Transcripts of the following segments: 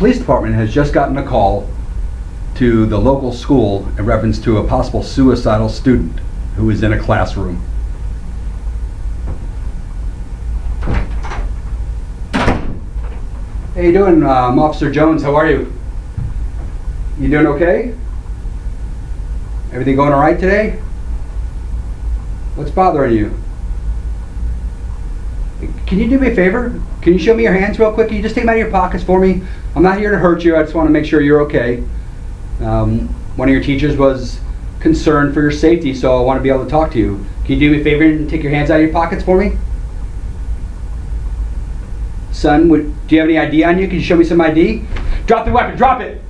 police department has just gotten a call to the local school in reference to a possible suicidal student who is in a classroom. How you doing, Officer Jones? How are you? You doing okay? Everything going all right today? What's bothering you? Can you do me a favor? Can you show me your hands real quick? Can you just take them out of your pockets for me? I'm not here to hurt you. I just want to make sure you're okay. One of your teachers was concerned for your safety, so I want to be able to talk to you. Can you do me a favor and take your hands out of your pockets for me? Son, do you have any ID on you? Can you show me some ID? Drop the weapon, drop it!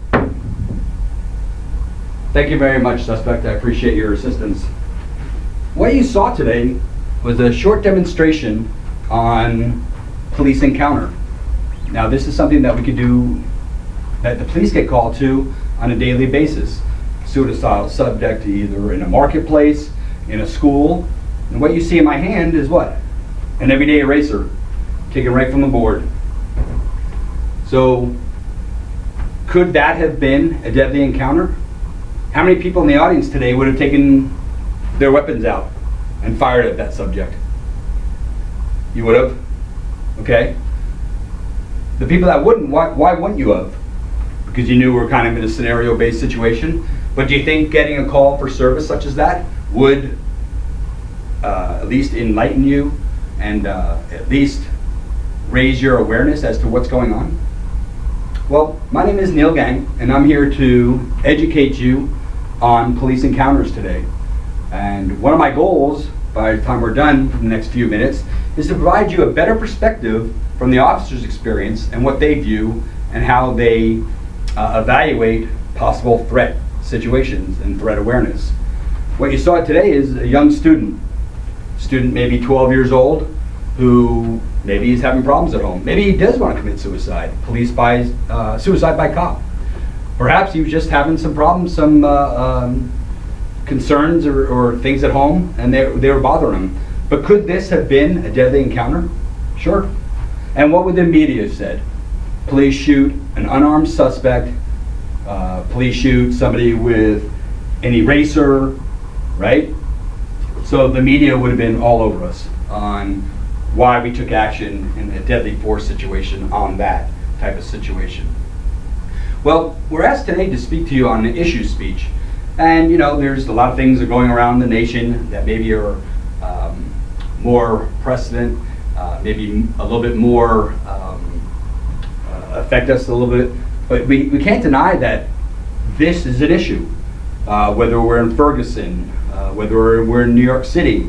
Thank you very much, suspect. I appreciate your assistance. What you saw today was a short demonstration on police encounter. Now, this is something that we could do, that the police get called to on a daily basis. Suicidal subject either in a marketplace, in a school. And what you see in my hand is what? An everyday eraser, taken right from the board. So, could that have been a deadly encounter? How many people in the audience today would have taken their weapons out and fired at that subject? You would have? Okay. The people that wouldn't, why wouldn't you have? Because you knew we were kind of in a scenario-based situation. But do you think getting a call for service such as that would at least enlighten you and at least raise your awareness as to what's going on? Well, my name is Neil Gang, and I'm here to educate you on police encounters today. And one of my goals, by the time we're done for the next few minutes, is to provide you a better perspective from the officer's experience and what they view and how they evaluate possible threat situations and threat awareness. What you saw today is a young student maybe 12 years old, who maybe is having problems at home. Maybe he does want to commit suicide. Suicide by cop. Perhaps he was just having some problems, some concerns or things at home, and they were bothering him. But could this have been a deadly encounter? Sure. And what would the media have said? Police shoot an unarmed suspect. Police shoot somebody with an eraser, right? So the media would have been all over us on why we took action in a deadly force situation on that type of situation. Well, we're asked today to speak to you on an issue speech. And there's a lot of things that are going around the nation that maybe are more precedent, maybe a little bit more affect us a little bit. But we can't deny that this is an issue. Whether we're in Ferguson, whether we're in New York City,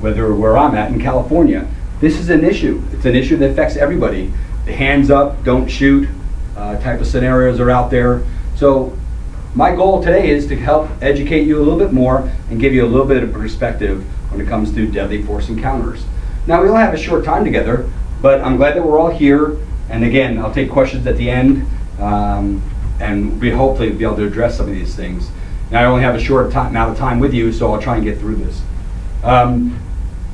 whether where I'm at in California, this is an issue. It's an issue that affects everybody. The hands up, don't shoot type of scenarios are out there. So my goal today is to help educate you a little bit more and give you a little bit of perspective when it comes to deadly force encounters. Now, we only have a short time together, but I'm glad that we're all here. And again, I'll take questions at the end, and we hopefully be able to address some of these things. Now, I only have a short amount of time with you, so I'll try and get through this.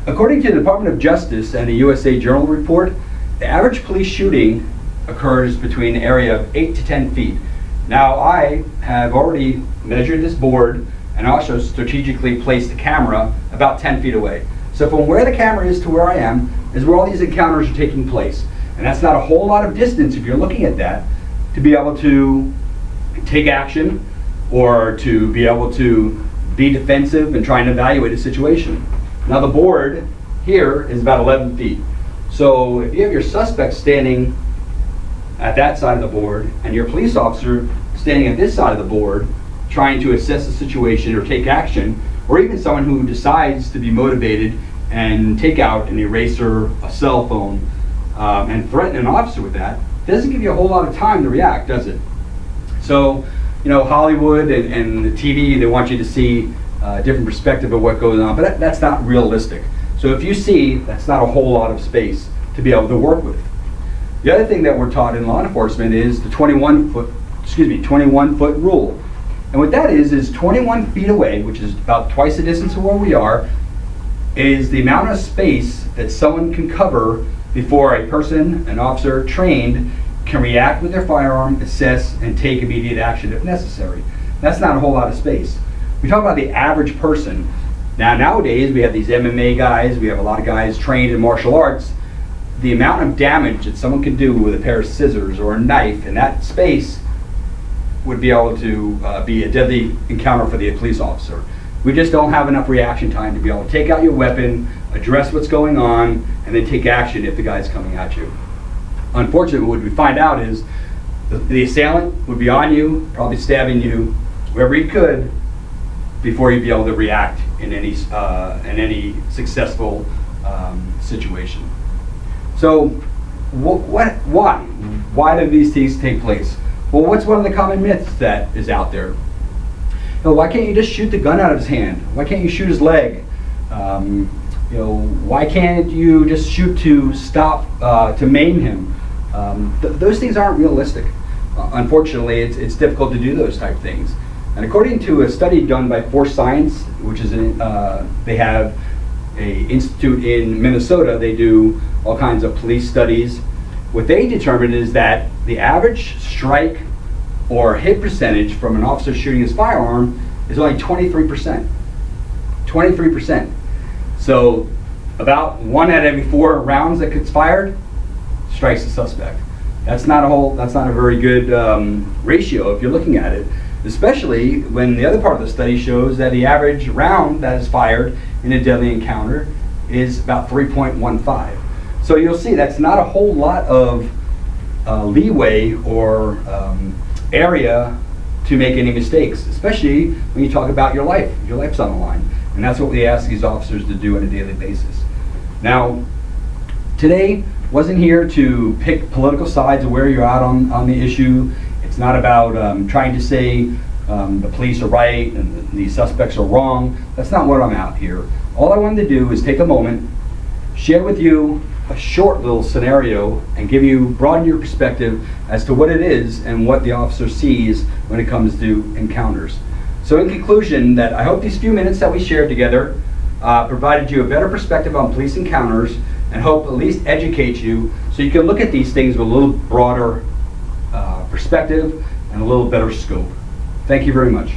According to the Department of Justice and the USA Journal report, the average police shooting occurs between an area of 8 to 10 feet. Now, I have already measured this board and also strategically placed the camera about 10 feet away. So from where the camera is to where I am is where all these encounters are taking place. And that's not a whole lot of distance if you're looking at that to be able to take action or to be able to be defensive and try and evaluate a situation. Now, the board here is about 11 feet. So if you have your suspect standing at that side of the board and your police officer standing at this side of the board trying to assess the situation or take action, or even someone who decides to be motivated and take out an eraser, a cell phone, and threaten an officer with that, doesn't give you a whole lot of time to react, does it? So, Hollywood and the TV, they want you to see a different perspective of what goes on, but that's not realistic. So if you see, that's not a whole lot of space to be able to work with. The other thing that we're taught in law enforcement is the 21-foot rule. And what that is 21 feet away, which is about twice the distance of where we are, is the amount of space that someone can cover before a person, an officer trained, can react with their firearm, assess, and take immediate action if necessary. That's not a whole lot of space. We talk about the average person. Nowadays, we have these MMA guys, we have a lot of guys trained in martial arts. The amount of damage that someone can do with a pair of scissors or a knife in that space would be able to be a deadly encounter for the police officer. We just don't have enough reaction time to be able to take out your weapon, address what's going on, and then take action if the guy's coming at you. Unfortunately, what we find out is the assailant would be on you, probably stabbing you wherever he could, before you'd be able to react in any successful situation. So, why do these things take place? Well, what's one of the common myths that is out there? Why can't you just shoot the gun out of his hand? Why can't you shoot his leg? Why can't you just shoot to stop, to maim him? Those things aren't realistic. Unfortunately, it's difficult to do those type of things. And according to a study done by Force Science, which is they have an institute in Minnesota, they do all kinds of police studies. What they determined is that the average strike or hit percentage from an officer shooting his firearm is only 23%. 23%. So about 1 out of every 4 rounds that gets fired strikes the suspect. That's not a very good ratio if you're looking at it, especially when the other part of the study shows that the average round that is fired in a deadly encounter is about 3.15. So you'll see that's not a whole lot of leeway or area to make any mistakes, especially when you talk about your life. Your life's on the line. And that's what we ask these officers to do on a daily basis. Now, today wasn't here to pick political sides of where you're at on the issue. It's not about trying to say the police are right and the suspects are wrong. That's not what I'm out here. All I wanted to do is take a moment, share with you a short little scenario, and broaden your perspective as to what it is and what the officer sees when it comes to encounters. So in conclusion, that I hope these few minutes that we shared together provided you a better perspective on police encounters, and hope at least educate you so you can look at these things with a little broader perspective and a little better scope. Thank you very much.